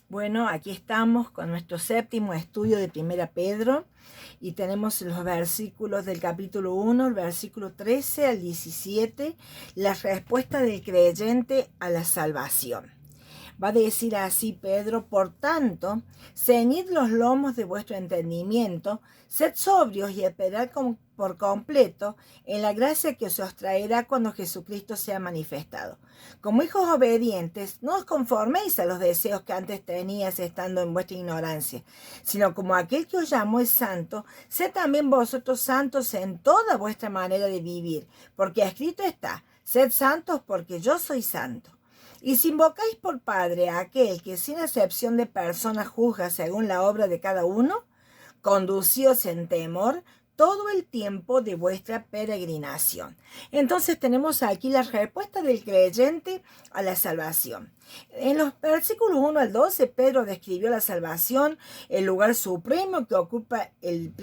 Bueno, aquí estamos con nuestro séptimo estudio de Primera Pedro y tenemos los versículos del capítulo 1, el versículo 13 al 17, la respuesta del creyente a la salvación. Va a decir así Pedro: por tanto, ceñid los lomos de vuestro entendimiento, sed sobrios y esperad por completo en la gracia que se os traerá cuando Jesucristo sea manifestado. Como hijos obedientes, no os conforméis a los deseos que antes teníais estando en vuestra ignorancia, sino como aquel que os llamó es santo, sed también vosotros santos en toda vuestra manera de vivir, porque escrito está: sed santos porque yo soy santo. Y si invocáis por Padre a aquel que sin excepción de personas juzga según la obra de cada uno, conducíos en temor todo el tiempo de vuestra peregrinación. Entonces tenemos aquí la respuesta del creyente a la salvación. En los versículos 1 al 12, Pedro describió la salvación, el lugar supremo que ocupa en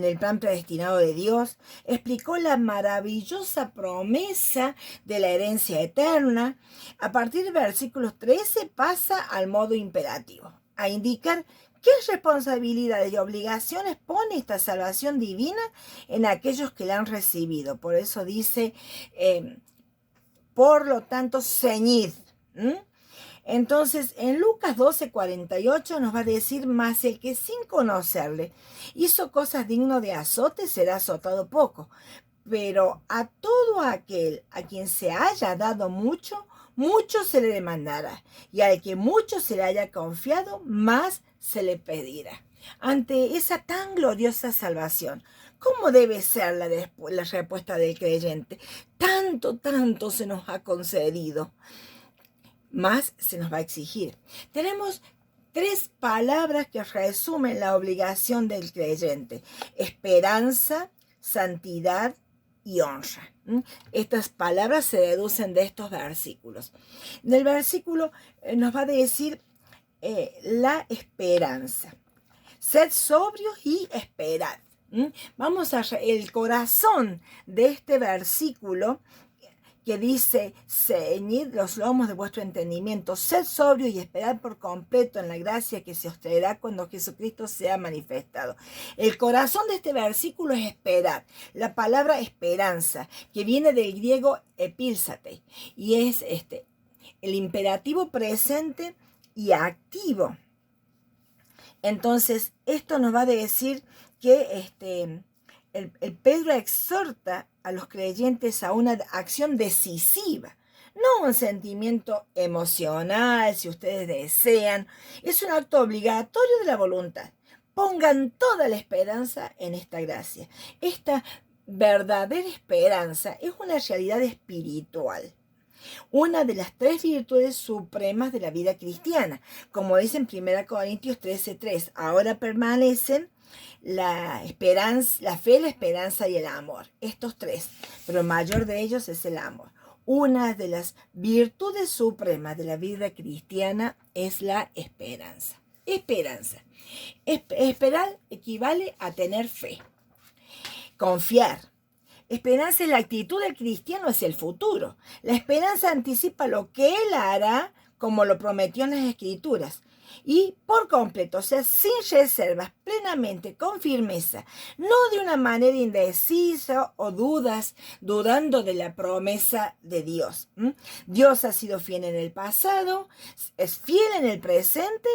el plan predestinado de Dios, explicó la maravillosa promesa de la herencia eterna. A partir del versículo 13 pasa al modo imperativo, a indicar ¿qué responsabilidades y obligaciones pone esta salvación divina en aquellos que la han recibido? Por eso dice, por lo tanto, ceñid. Entonces, en Lucas 12:48 nos va a decir: más el que sin conocerle hizo cosas dignas de azote será azotado poco. Pero a todo aquel a quien se haya dado mucho, mucho se le demandará. Y al que mucho se le haya confiado, más se le pedirá. Ante esa tan gloriosa salvación, ¿cómo debe ser la respuesta del creyente? Tanto se nos ha concedido, más se nos va a exigir. Tenemos tres palabras que resumen la obligación del creyente: esperanza, santidad y honra. Estas palabras se deducen de estos versículos. En el versículo nos va a decir la esperanza. Sed sobrios y esperad. Vamos a el corazón de este versículo que dice: ceñid los lomos de vuestro entendimiento, sed sobrios y esperad por completo en la gracia que se os traerá cuando Jesucristo sea manifestado. El corazón de este versículo es esperar. La palabra esperanza, que viene del griego epílsate, y es el imperativo presente y activo. Entonces, esto nos va a decir que el Pedro exhorta a los creyentes a una acción decisiva, no un sentimiento emocional, si ustedes desean. Es un acto obligatorio de la voluntad. Pongan toda la esperanza en esta gracia. Esta verdadera esperanza es una realidad espiritual, una de las tres virtudes supremas de la vida cristiana. Como dice en 1 Corintios 13:3, ahora permanecen la esperanza, la fe, la esperanza y el amor. Estos tres, pero el mayor de ellos es el amor. Una de las virtudes supremas de la vida cristiana es la esperanza. Esperanza. Esperar equivale a tener fe, confiar. Esperanza es la actitud del cristiano hacia el futuro. La esperanza anticipa lo que él hará, como lo prometió en las Escrituras, y por completo, o sea, sin reservas, plenamente, con firmeza, no de una manera indecisa o dudando de la promesa de Dios. Dios ha sido fiel en el pasado, es fiel en el presente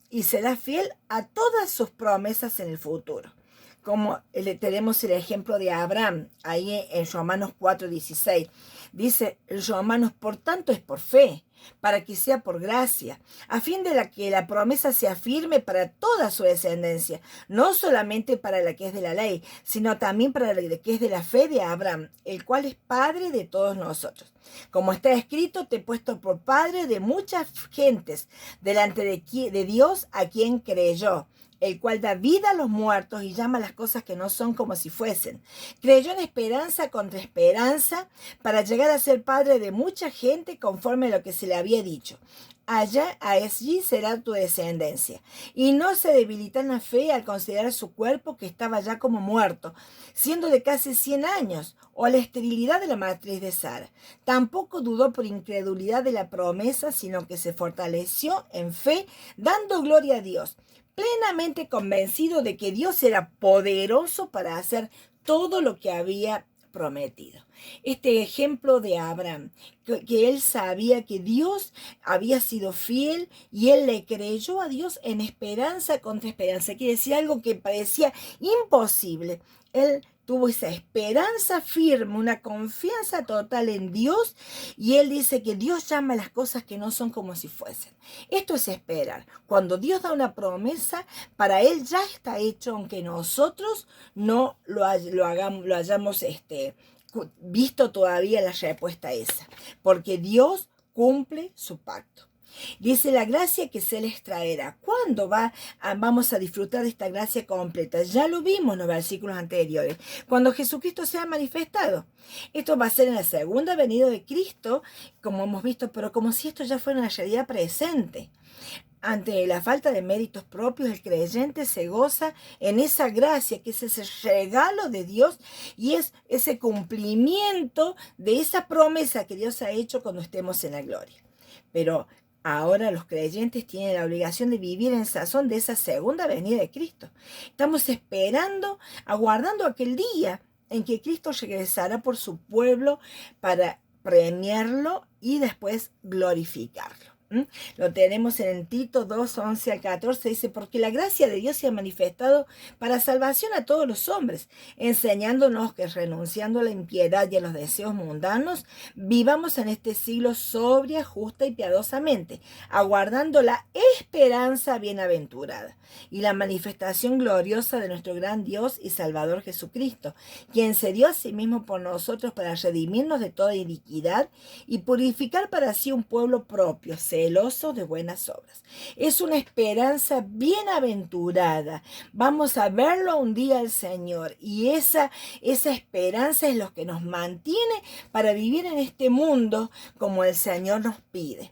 y será fiel a todas sus promesas en el futuro. Como tenemos el ejemplo de Abraham, ahí en Romanos 4:16. Dice Romanos: por tanto es por fe, para que sea por gracia, a fin de que la promesa sea firme para toda su descendencia, no solamente para la que es de la ley, sino también para la que es de la fe de Abraham, el cual es padre de todos nosotros. Como está escrito: te he puesto por padre de muchas gentes, delante de Dios a quien creyó, el cual da vida a los muertos y llama las cosas que no son como si fuesen. Creyó en esperanza contra esperanza para llegar a ser padre de mucha gente conforme a lo que se le había dicho. allí será tu descendencia. Y no se debilitó en la fe al considerar su cuerpo que estaba ya como muerto, siendo de casi 100 años, o la esterilidad de la matriz de Sara. Tampoco dudó por incredulidad de la promesa, sino que se fortaleció en fe, dando gloria a Dios, plenamente convencido de que Dios era poderoso para hacer todo lo que había prometido. Este ejemplo de Abraham, que él sabía que Dios había sido fiel y él le creyó a Dios en esperanza contra esperanza, quiere decir algo que parecía imposible. Él tuvo esa esperanza firme, una confianza total en Dios, y él dice que Dios llama a las cosas que no son como si fuesen. Esto es esperar. Cuando Dios da una promesa, para él ya está hecho, aunque nosotros no lo hayamos visto todavía la respuesta esa, porque Dios cumple su pacto. Dice la gracia que se les traerá. ¿Cuándo vamos a disfrutar de esta gracia completa? Ya lo vimos en los versículos anteriores. Cuando Jesucristo sea manifestado. Esto va a ser en la segunda venida de Cristo, como hemos visto, pero como si esto ya fuera una realidad presente. Ante la falta de méritos propios, el creyente se goza en esa gracia, que es ese regalo de Dios y es ese cumplimiento de esa promesa que Dios ha hecho cuando estemos en la gloria. Pero ahora los creyentes tienen la obligación de vivir en sazón de esa segunda venida de Cristo. Estamos esperando, aguardando aquel día en que Cristo regresará por su pueblo para premiarlo y después glorificarlo. Lo tenemos en Tito 2, 11 al 14, dice, porque la gracia de Dios se ha manifestado para salvación a todos los hombres, enseñándonos que renunciando a la impiedad y a los deseos mundanos, vivamos en este siglo sobria, justa y piadosamente, aguardando la esperanza bienaventurada y la manifestación gloriosa de nuestro gran Dios y Salvador Jesucristo, quien se dio a sí mismo por nosotros para redimirnos de toda iniquidad y purificar para sí un pueblo propio, celoso de buenas obras. Es una esperanza bienaventurada. Vamos a verlo un día al Señor, y esa esperanza es lo que nos mantiene para vivir en este mundo como el Señor nos pide.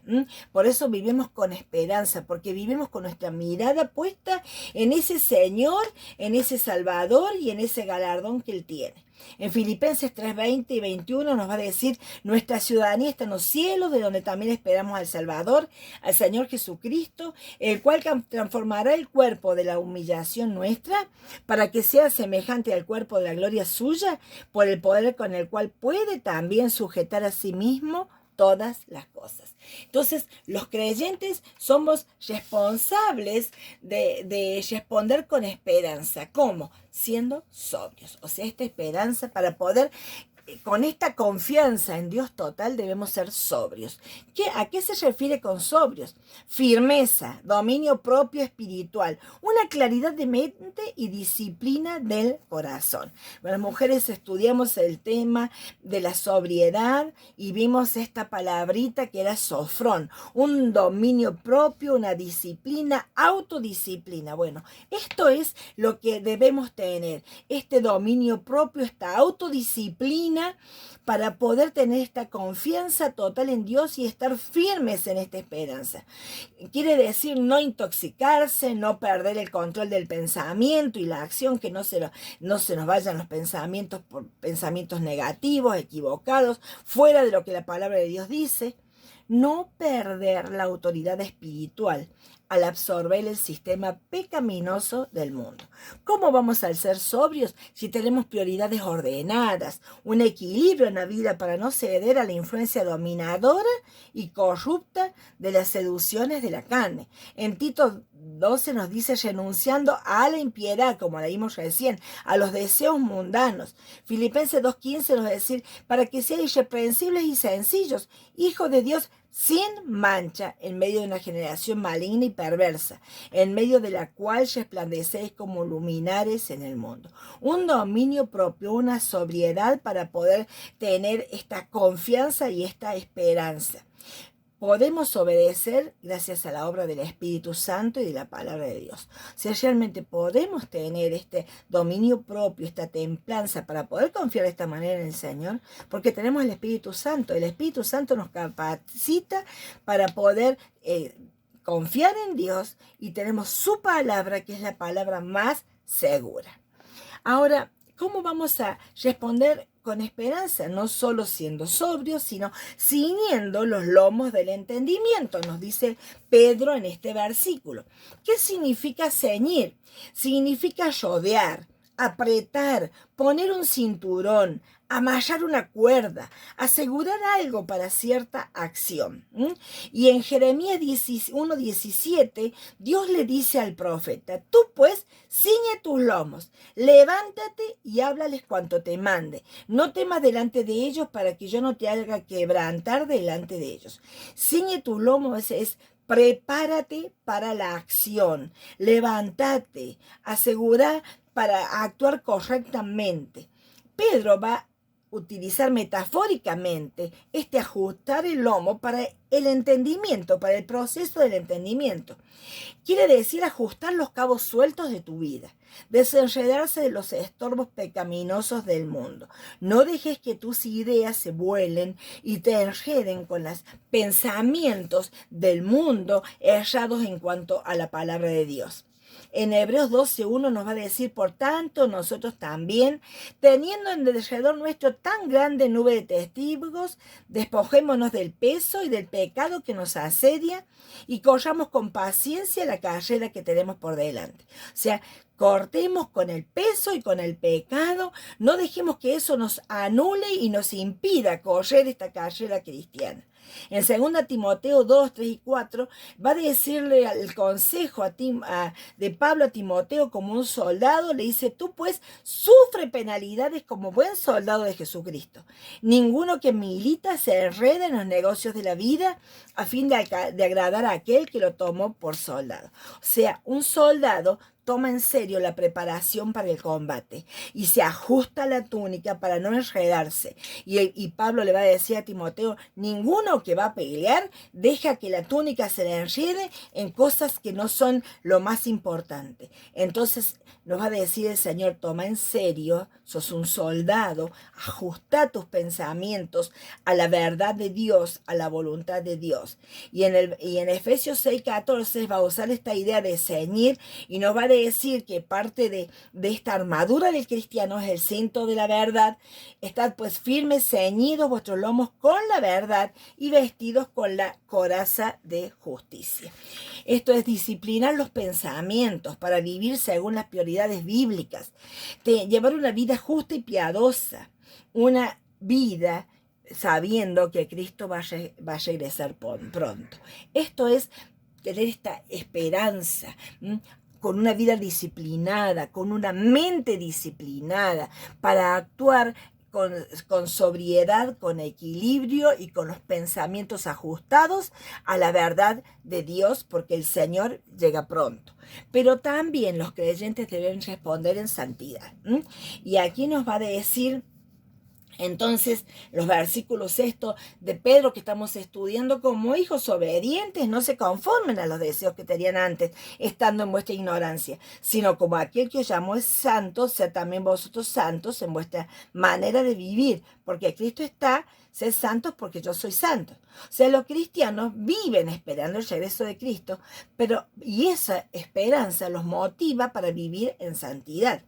Por eso vivimos con esperanza, porque vivimos con nuestra mirada puesta en ese Señor, en ese Salvador y en ese galardón que Él tiene. En Filipenses 3, 20 y 21 nos va a decir, nuestra ciudadanía está en los cielos, de donde también esperamos al Salvador, al Señor Jesucristo, el cual transformará el cuerpo de la humillación nuestra para que sea semejante al cuerpo de la gloria suya, por el poder con el cual puede también sujetar a sí mismo todas las cosas. Entonces, los creyentes somos responsables de responder con esperanza. ¿Cómo? Siendo sobrios. O sea, esta esperanza para poder, con esta confianza en Dios total, debemos ser sobrios. ¿A qué se refiere con sobrios? Firmeza, dominio propio espiritual, una claridad de mente y disciplina del corazón. Las mujeres estudiamos el tema de la sobriedad y vimos esta palabrita que era sofrón, un dominio propio, una disciplina, autodisciplina. Bueno, esto es lo que debemos tener, este dominio propio, esta autodisciplina, para poder tener esta confianza total en Dios y estar firmes en esta esperanza. Quiere decir no intoxicarse, no perder el control del pensamiento y la acción, que no se nos vayan los pensamientos por pensamientos negativos, equivocados, fuera de lo que la palabra de Dios dice. No perder la autoridad espiritual al absorber el sistema pecaminoso del mundo. ¿Cómo vamos a ser sobrios si tenemos prioridades ordenadas, un equilibrio en la vida para no ceder a la influencia dominadora y corrupta de las seducciones de la carne? En Tito 12 nos dice, renunciando a la impiedad, como leímos recién, a los deseos mundanos. Filipenses 2:15 nos dice, para que seáis irreprensibles y sencillos, hijos de Dios sin mancha, en medio de una generación maligna y perversa, en medio de la cual resplandecéis como luminares en el mundo. Un dominio propio, una sobriedad para poder tener esta confianza y esta esperanza. podemos obedecer gracias a la obra del Espíritu Santo y de la palabra de Dios. Si realmente podemos tener este dominio propio, esta templanza para poder confiar de esta manera en el Señor, porque tenemos el Espíritu Santo. El Espíritu Santo nos capacita para poder confiar en Dios y tenemos su palabra, que es la palabra más segura. Ahora, ¿cómo vamos a responder con esperanza? No solo siendo sobrios, sino ciñendo los lomos del entendimiento, nos dice Pedro en este versículo. ¿Qué significa ceñir? Significa rodear, apretar, poner un cinturón, amarrar una cuerda, asegurar algo para cierta acción. Y en Jeremías 1:17, Dios le dice al profeta: tú pues ciñe tus lomos, levántate y háblales cuanto te mande. No temas delante de ellos para que yo no te haga quebrantar delante de ellos. Ciñe tus lomos es prepárate para la acción, levántate, asegura para actuar correctamente. Pedro va a utilizar metafóricamente este ajustar el lomo para el entendimiento, para el proceso del entendimiento. Quiere decir ajustar los cabos sueltos de tu vida, desenredarse de los estorbos pecaminosos del mundo. No dejes que tus ideas se vuelen y te enreden con los pensamientos del mundo errados en cuanto a la palabra de Dios. En Hebreos 12:1 nos va a decir: por tanto, nosotros también, teniendo en alrededor nuestro tan grande nube de testigos, despojémonos del peso y del pecado que nos asedia y corramos con paciencia la carrera que tenemos por delante. O sea, cortemos con el peso y con el pecado, no dejemos que eso nos anule y nos impida correr esta carrera cristiana. En 2 Timoteo 2, 3 y 4 va a decirle el consejo de Pablo a Timoteo como un soldado. Le dice: tú pues sufre penalidades como buen soldado de Jesucristo. Ninguno que milita se enreda en los negocios de la vida a fin de agradar a aquel que lo tomó por soldado. O sea, un soldado toma en serio la preparación para el combate y se ajusta la túnica para no enredarse. Y Pablo le va a decir a Timoteo: ninguno que va a pelear deja que la túnica se le enrede en cosas que no son lo más importante. Entonces nos va a decir el Señor: toma en serio, sos un soldado, ajusta tus pensamientos a la verdad de Dios, a la voluntad de Dios. Y en Efesios 6:14 va a usar esta idea de ceñir y nos va a decir que parte de esta armadura del cristiano es el cinto de la verdad. Estad pues firmes, ceñidos vuestros lomos con la verdad y vestidos con la coraza de justicia. Esto es disciplinar los pensamientos para vivir según las prioridades bíblicas, llevar una vida justa y piadosa, una vida sabiendo que Cristo va a regresar pronto. Esto es tener esta esperanza, con una vida disciplinada, con una mente disciplinada, para actuar con sobriedad, con equilibrio y con los pensamientos ajustados a la verdad de Dios, porque el Señor llega pronto. Pero también los creyentes deben responder en santidad. Y aquí nos va a decir entonces los versículos estos de Pedro que estamos estudiando: como hijos obedientes, no se conformen a los deseos que tenían antes, estando en vuestra ignorancia, sino como aquel que os llamó es santo, sea también vosotros santos en vuestra manera de vivir, porque Cristo está: sed santos porque yo soy santo. O sea, los cristianos viven esperando el regreso de Cristo, y esa esperanza los motiva para vivir en santidad.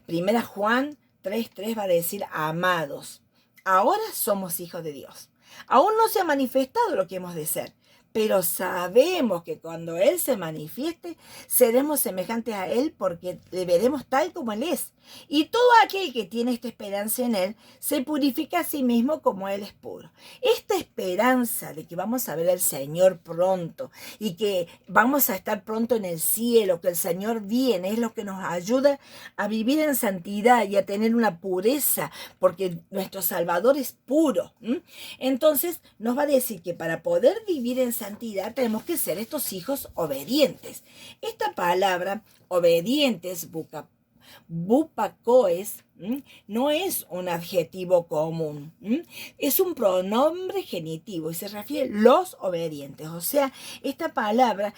Primera Juan 3:3 va a decir: amados, ahora somos hijos de Dios. Aún no se ha manifestado lo que hemos de ser, pero sabemos que cuando Él se manifieste, seremos semejantes a Él, porque le veremos tal como Él es. Y todo aquel que tiene esta esperanza en Él, se purifica a sí mismo como Él es puro. Esta esperanza de que vamos a ver al Señor pronto y que vamos a estar pronto en el cielo, que el Señor viene, es lo que nos ayuda a vivir en santidad y a tener una pureza, porque nuestro Salvador es puro. Entonces nos va a decir que para poder vivir en santidad tenemos que ser estos hijos obedientes. Esta palabra obedientes bupacoes, no es un adjetivo común, es un pronombre genitivo y se refiere a los obedientes. O sea, esta palabra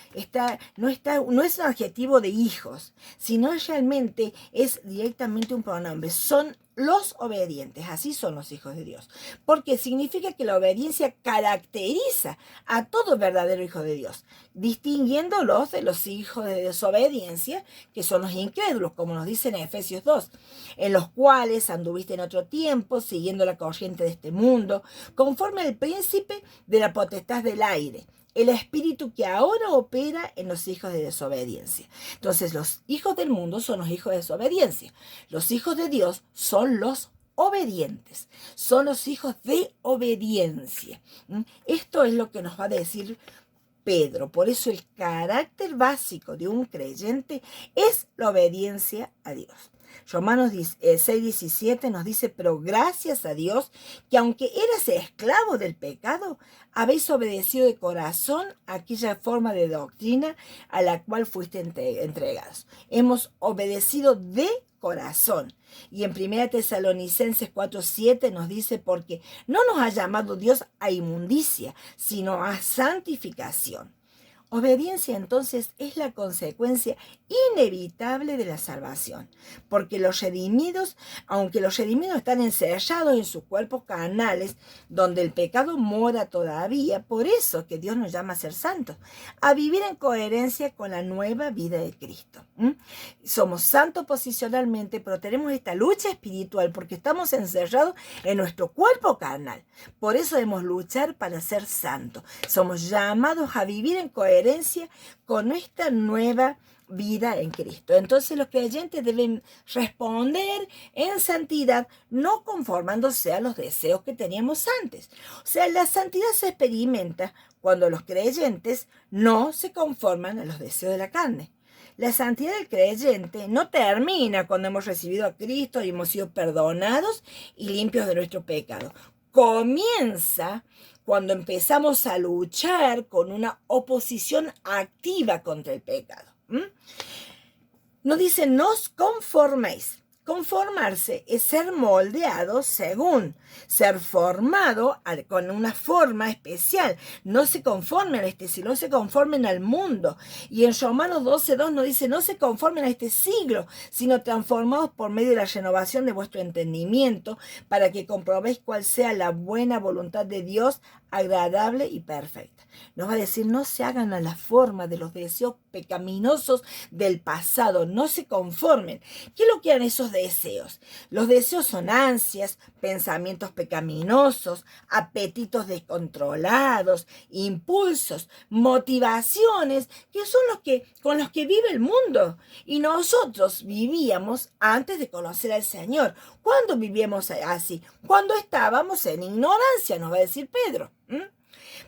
no es un adjetivo de hijos, sino realmente es directamente un pronombre. Son los obedientes, así son los hijos de Dios, porque significa que la obediencia caracteriza a todo verdadero hijo de Dios, distinguiéndolos de los hijos de desobediencia, que son los incrédulos, como nos dice en Efesios 2, en los cuales anduviste en otro tiempo, siguiendo la corriente de este mundo, conforme al príncipe de la potestad del aire, el espíritu que ahora opera en los hijos de desobediencia. Entonces, los hijos del mundo son los hijos de desobediencia. Los hijos de Dios son los obedientes, son los hijos de obediencia. Esto es lo que nos va a decir Pedro. Por eso el carácter básico de un creyente es la obediencia a Dios. Romanos 6:17 nos dice, pero gracias a Dios que aunque eras esclavo del pecado, habéis obedecido de corazón aquella forma de doctrina a la cual fuiste entregados. Hemos obedecido de corazón. Y en 1 Tesalonicenses 4:7 nos dice, porque no nos ha llamado Dios a inmundicia, sino a santificación. Obediencia entonces es la consecuencia inevitable de la salvación, porque los redimidos, aunque los redimidos están encerrados en sus cuerpos carnales, donde el pecado mora todavía, por eso que Dios nos llama a ser santos, a vivir en coherencia con la nueva vida de Cristo. Somos santos posicionalmente, pero tenemos esta lucha espiritual porque estamos encerrados en nuestro cuerpo carnal. Por eso debemos luchar para ser santos. Somos llamados a vivir en coherencia con nuestra nueva vida en Cristo. Entonces los creyentes deben responder en santidad, no conformándose a los deseos que teníamos antes. O sea, la santidad se experimenta cuando los creyentes no se conforman a los deseos de la carne. La santidad del creyente no termina cuando hemos recibido a Cristo y hemos sido perdonados y limpios de nuestro pecado. Comienza cuando empezamos a luchar con una oposición activa contra el pecado. Nos dice, no os conforméis. Conformarse es ser moldeado según, ser formado con una forma especial. No se conformen a este siglo, no se conformen al mundo. Y en Romanos 12:2 nos dice, no se conformen a este siglo, sino transformados por medio de la renovación de vuestro entendimiento, para que comprobéis cuál sea la buena voluntad de Dios, agradable y perfecta. Nos va a decir, no se hagan a la forma de los deseos pecaminosos del pasado, no se conformen. ¿Qué es lo que eran esos deseos? Los deseos son ansias, pensamientos pecaminosos, apetitos descontrolados, impulsos, motivaciones, que son con los que vive el mundo. Y nosotros vivíamos antes de conocer al Señor. ¿Cuándo vivíamos así? Cuando estábamos en ignorancia, nos va a decir Pedro.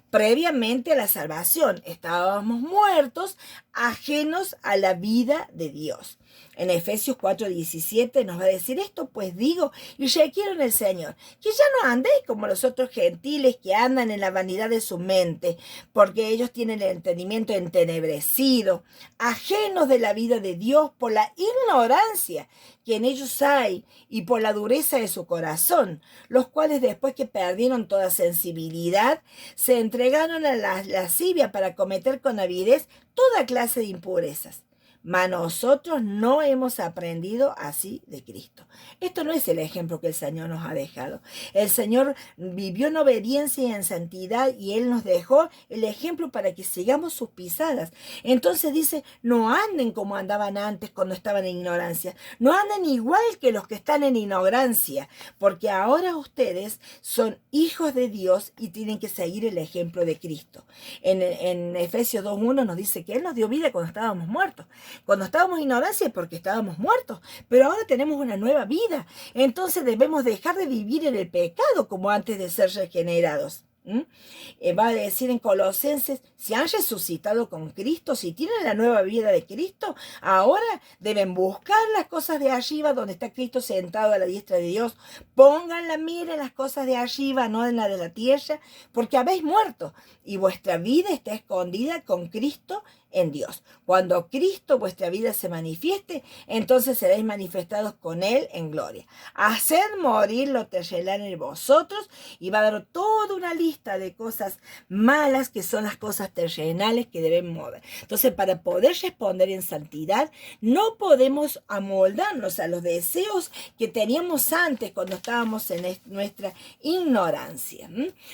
Previamente a la salvación, estábamos muertos, ajenos a la vida de Dios. En Efesios 4:17 nos va a decir esto, pues digo y requiero en el Señor, que ya no andéis como los otros gentiles que andan en la vanidad de su mente, porque ellos tienen el entendimiento entenebrecido, ajenos de la vida de Dios por la ignorancia que en ellos hay y por la dureza de su corazón, los cuales después que perdieron toda sensibilidad, se entregaron a la lascivia para cometer con avidez toda clase de impurezas. Mas nosotros no hemos aprendido así de Cristo. Esto no es el ejemplo que el Señor nos ha dejado. El Señor vivió en obediencia y en santidad y Él nos dejó el ejemplo para que sigamos sus pisadas. Entonces dice, no anden como andaban antes cuando estaban en ignorancia. No anden igual que los que están en ignorancia, porque ahora ustedes son hijos de Dios y tienen que seguir el ejemplo de Cristo. En Efesios 2:1 nos dice que Él nos dio vida cuando estábamos muertos. Cuando estábamos en ignorancia es porque estábamos muertos, pero ahora tenemos una nueva vida. Entonces debemos dejar de vivir en el pecado como antes de ser regenerados. Va a decir en Colosenses, si han resucitado con Cristo, si tienen la nueva vida de Cristo, ahora deben buscar las cosas de arriba donde está Cristo sentado a la diestra de Dios. Pongan la mira en las cosas de arriba, no en la de la tierra, porque habéis muerto y vuestra vida está escondida con Cristo en Dios. Cuando Cristo vuestra vida se manifieste, entonces seréis manifestados con Él en gloria. Haced morir lo terrenal en vosotros, y va a dar toda una lista de cosas malas que son las cosas terrenales que deben mover. Entonces, para poder responder en santidad, no podemos amoldarnos a los deseos que teníamos antes cuando estábamos en nuestra ignorancia.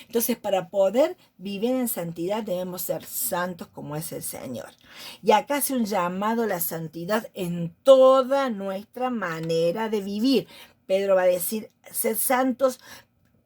Entonces, para poder vivir en santidad debemos ser santos como es el Señor. Y acá hace un llamado a la santidad en toda nuestra manera de vivir. Pedro va a decir, sed santos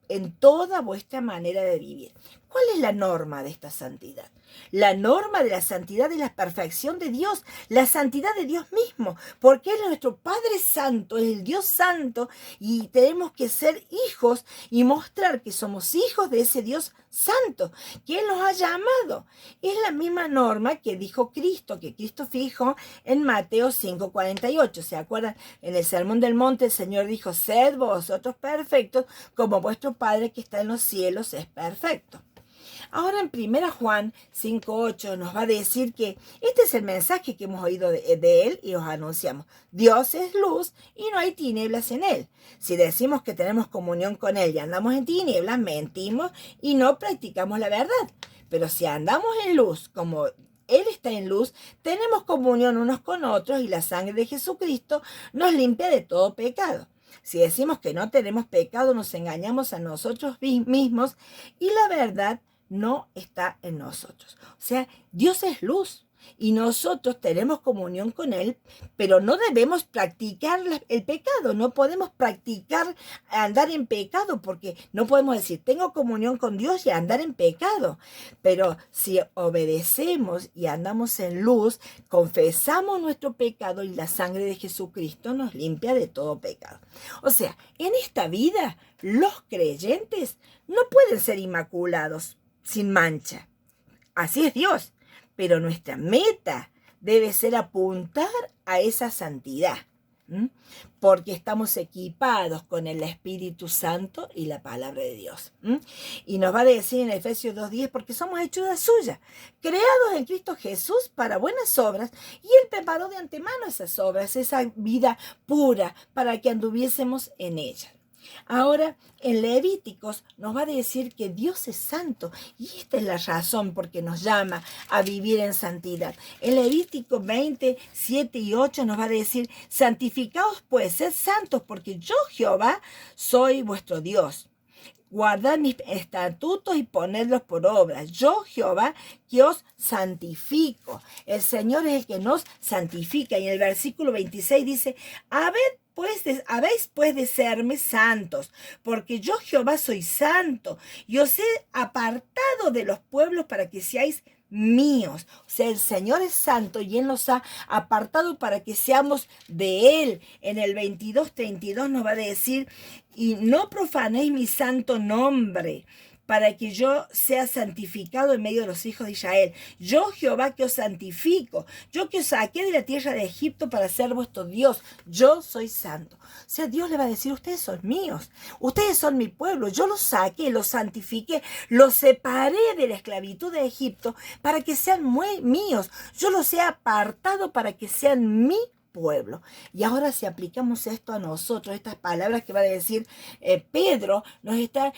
en toda vuestra manera de vivir. ¿Cuál es la norma de esta santidad? La norma de la santidad es la perfección de Dios, la santidad de Dios mismo, porque Él es nuestro Padre Santo, es el Dios Santo, y tenemos que ser hijos y mostrar que somos hijos de ese Dios Santo, que Él nos ha llamado. Es la misma norma que dijo Cristo, que Cristo fijó en Mateo 5:48. ¿Se acuerdan? En el Sermón del Monte el Señor dijo, sed vosotros perfectos, como vuestro Padre que está en los cielos es perfecto. Ahora en 1 Juan 5:8 nos va a decir que este es el mensaje que hemos oído de Él y os anunciamos. Dios es luz y no hay tinieblas en Él. Si decimos que tenemos comunión con Él y andamos en tinieblas, mentimos y no practicamos la verdad. Pero si andamos en luz, como Él está en luz, tenemos comunión unos con otros y la sangre de Jesucristo nos limpia de todo pecado. Si decimos que no tenemos pecado, nos engañamos a nosotros mismos y la verdad no está en nosotros. O sea, Dios es luz y nosotros tenemos comunión con Él, pero no debemos practicar el pecado. No podemos practicar andar en pecado porque no podemos decir, tengo comunión con Dios y andar en pecado. Pero si obedecemos y andamos en luz, confesamos nuestro pecado y la sangre de Jesucristo nos limpia de todo pecado. O sea, en esta vida los creyentes no pueden ser inmaculados, sin mancha. Así es Dios. Pero nuestra meta debe ser apuntar a esa santidad, porque estamos equipados con el Espíritu Santo y la palabra de Dios. Y nos va a decir en Efesios 2:10, porque somos hechura suya, creados en Cristo Jesús para buenas obras, y Él preparó de antemano esas obras, esa vida pura, para que anduviésemos en ella. Ahora, en Levíticos nos va a decir que Dios es santo y esta es la razón por que nos llama a vivir en santidad. En Levítico 20:7-8 nos va a decir, santificaos pues, sed santos, porque yo Jehová soy vuestro Dios. Guardad mis estatutos y ponedlos por obra. Yo, Jehová, que os santifico. El Señor es el que nos santifica. Y en el versículo 26 dice, habéis pues de serme santos, porque yo Jehová soy santo, y os he apartado de los pueblos para que seáis míos. O sea, el Señor es santo y Él nos ha apartado para que seamos de Él. En el 22:32 nos va a decir, y no profanéis mi santo nombre, para que yo sea santificado en medio de los hijos de Israel. Yo, Jehová, que os santifico. Yo que os saqué de la tierra de Egipto para ser vuestro Dios. Yo soy santo. O sea, Dios le va a decir, ustedes son míos. Ustedes son mi pueblo. Yo los saqué, los santifiqué, los separé de la esclavitud de Egipto para que sean míos. Yo los he apartado para que sean mi pueblo. Y ahora si aplicamos esto a nosotros, estas palabras que va a decir Pedro, nos está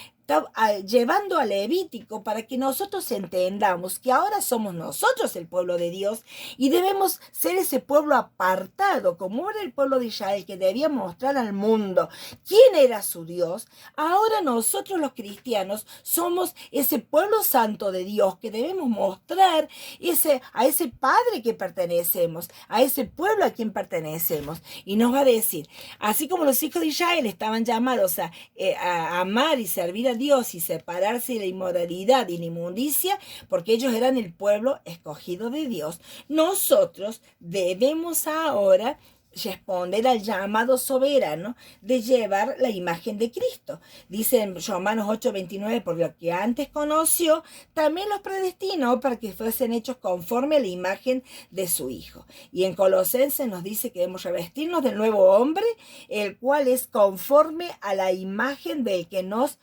llevando a Levítico para que nosotros entendamos que ahora somos nosotros el pueblo de Dios y debemos ser ese pueblo apartado, como era el pueblo de Israel que debía mostrar al mundo quién era su Dios. Ahora nosotros los cristianos somos ese pueblo santo de Dios que debemos mostrar a ese Padre que pertenecemos, a ese pueblo a quien pertenecemos. Y nos va a decir, así como los hijos de Israel estaban llamados a amar y servir a Dios y separarse de la inmoralidad y la inmundicia, porque ellos eran el pueblo escogido de Dios, nosotros debemos ahora responder al llamado soberano de llevar la imagen de Cristo. Dice en Romanos 8:29, por lo que antes conoció, también los predestinó para que fuesen hechos conforme a la imagen de su Hijo. Y en Colosenses nos dice que debemos revestirnos del nuevo hombre, el cual es conforme a la imagen del que nos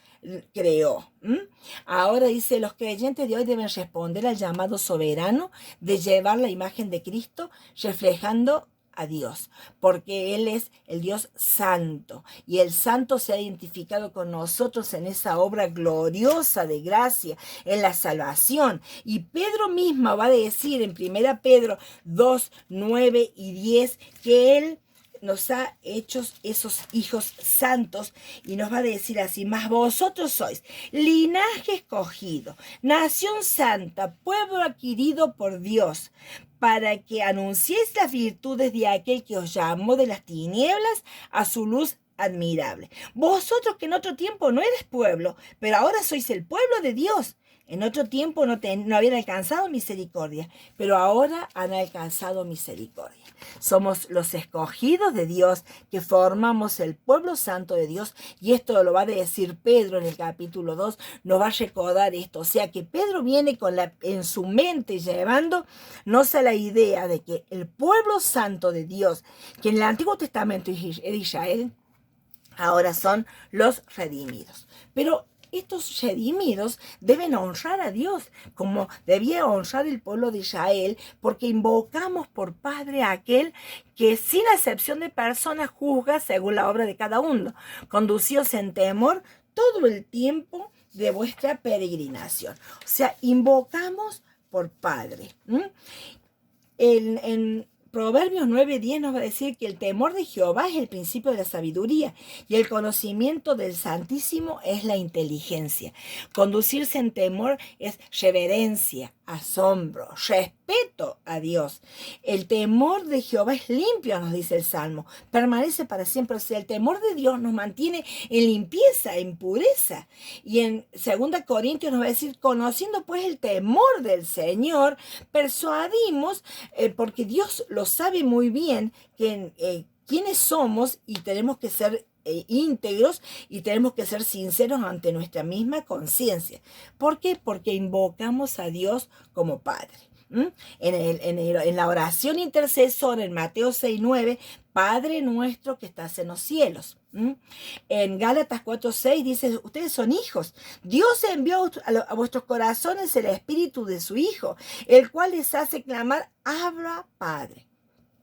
creó. Ahora dice, los creyentes de hoy deben responder al llamado soberano de llevar la imagen de Cristo, reflejando a Dios, porque Él es el Dios santo, y el santo se ha identificado con nosotros en esa obra gloriosa de gracia, en la salvación. Y Pedro mismo va a decir en 1 Pedro 2, 9 y 10 que Él nos ha hecho esos hijos santos, y nos va a decir así: mas vosotros sois linaje escogido, nación santa, pueblo adquirido por Dios, para que anunciéis las virtudes de aquel que os llamó de las tinieblas a su luz admirable. Vosotros que en otro tiempo no eres pueblo, pero ahora sois el pueblo de Dios. En otro tiempo no habían alcanzado misericordia, pero ahora han alcanzado misericordia. Somos los escogidos de Dios, que formamos el pueblo santo de Dios, y esto lo va a decir Pedro en el capítulo 2, nos va a recordar esto. O sea que Pedro viene en su mente llevándonos a la idea de que el pueblo santo de Dios, que en el Antiguo Testamento era Israel, ahora son los redimidos. Pero estos redimidos deben honrar a Dios, como debía honrar el pueblo de Israel, porque invocamos por Padre a aquel que sin acepción de personas juzga según la obra de cada uno. Conducíos en temor todo el tiempo de vuestra peregrinación. O sea, invocamos por Padre. En Proverbios 9:10 nos va a decir que el temor de Jehová es el principio de la sabiduría, y el conocimiento del Santísimo es la inteligencia. Conducirse en temor es reverencia, asombro, respeto a Dios. El temor de Jehová es limpio, nos dice el Salmo, permanece para siempre. O sea, el temor de Dios nos mantiene en limpieza, en pureza. Y en 2 Corintios nos va a decir: conociendo pues el temor del Señor, persuadimos, porque Dios lo sabe muy bien, quiénes somos, y tenemos que ser íntegros, y tenemos que ser sinceros ante nuestra misma conciencia. ¿Por qué? Porque invocamos a Dios como Padre. En la oración intercesora en Mateo 6:9, Padre nuestro que estás en los cielos. En Gálatas 4:6 dice: ustedes son hijos. Dios envió a vuestros corazones el espíritu de su Hijo, el cual les hace clamar: Abba, Padre,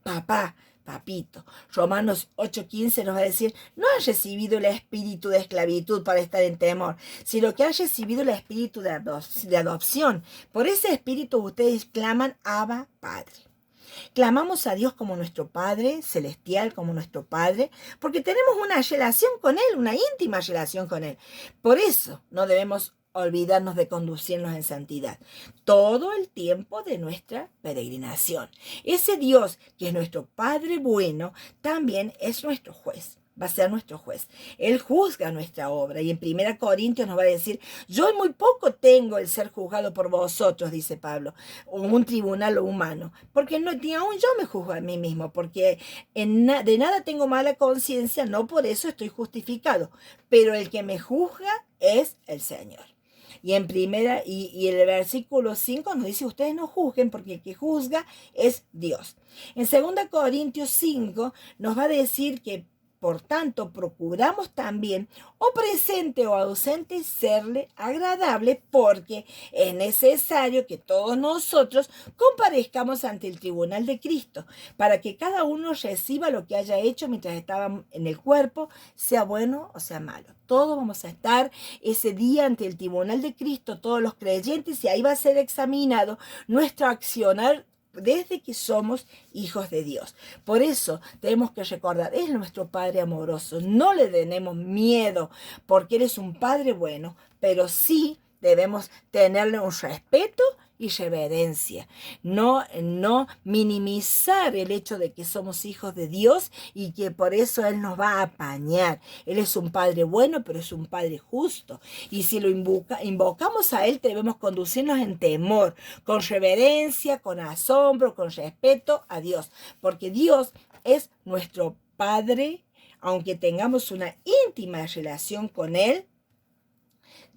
papá, papito. Romanos 8:15 nos va a decir: no han recibido el espíritu de esclavitud para estar en temor, sino que han recibido el espíritu de adopción. Por ese espíritu ustedes claman: Abba, Padre. Clamamos a Dios como nuestro Padre celestial, como nuestro Padre, porque tenemos una relación con Él, una íntima relación con Él. Por eso no debemos olvidarnos de conducirnos en santidad todo el tiempo de nuestra peregrinación. Ese Dios que es nuestro Padre bueno, también es nuestro juez. Va a ser nuestro juez. Él juzga nuestra obra. Y en 1 Corintios nos va a decir: yo muy poco tengo el ser juzgado por vosotros, dice Pablo, o un tribunal humano, porque ni aún yo me juzgo a mí mismo, porque de nada tengo mala conciencia, no por eso estoy justificado, pero el que me juzga es el Señor. Y en y el versículo 5 nos dice: ustedes no juzguen, porque el que juzga es Dios. En 2 Corintios 5 nos va a decir que por tanto, procuramos también, o presente o ausente, serle agradable, porque es necesario que todos nosotros comparezcamos ante el tribunal de Cristo, para que cada uno reciba lo que haya hecho mientras estaba en el cuerpo, sea bueno o sea malo. Todos vamos a estar ese día ante el tribunal de Cristo, todos los creyentes, y ahí va a ser examinado nuestro accionar desde que somos hijos de Dios. Por eso tenemos que recordar: es nuestro Padre amoroso, no le tenemos miedo, porque Él es un Padre bueno, pero sí debemos tenerle un respeto y reverencia. No minimizar el hecho de que somos hijos de Dios y que por eso Él nos va a apañar. Él es un Padre bueno, pero es un Padre justo. Y si lo invocamos a Él, debemos conducirnos en temor, con reverencia, con asombro, con respeto a Dios. Porque Dios es nuestro Padre, aunque tengamos una íntima relación con Él,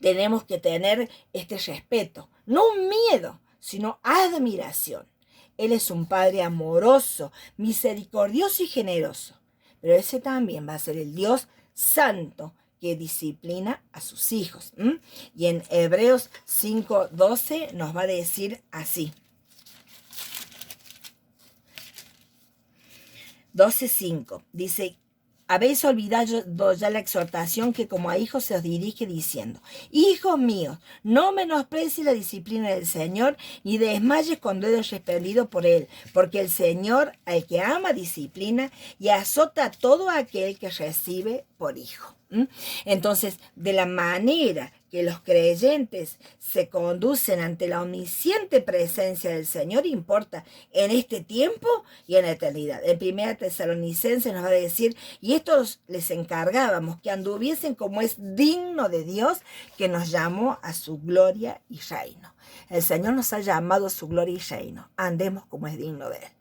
tenemos que tener este respeto, no un miedo, sino admiración. Él es un Padre amoroso, misericordioso y generoso, pero ese también va a ser el Dios santo que disciplina a sus hijos. Y en Hebreos 5:12 nos va a decir así. 12:5 dice: habéis olvidado ya la exhortación que como a hijos se os dirige diciendo: hijos míos, no menosprecies la disciplina del Señor, ni desmayes cuando eres reprendido por Él, porque el Señor al que ama disciplina y azota a todo aquel que recibe por hijo. Entonces, de la manera que los creyentes se conducen ante la omnisciente presencia del Señor importa en este tiempo y en la eternidad. En 1 Tesalonicenses nos va a decir: y estos les encargábamos que anduviesen como es digno de Dios, que nos llamó a su gloria y reino. El Señor nos ha llamado a su gloria y reino. Andemos como es digno de Él.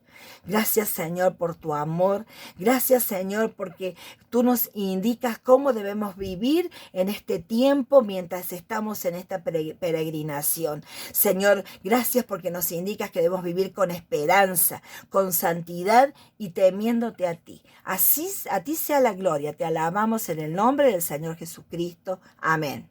Gracias, Señor, por tu amor. Gracias, Señor, porque tú nos indicas cómo debemos vivir en este tiempo mientras estamos en esta peregrinación. Señor, gracias porque nos indicas que debemos vivir con esperanza, con santidad y temiéndote a ti. Así a ti sea la gloria. Te alabamos en el nombre del Señor Jesucristo. Amén.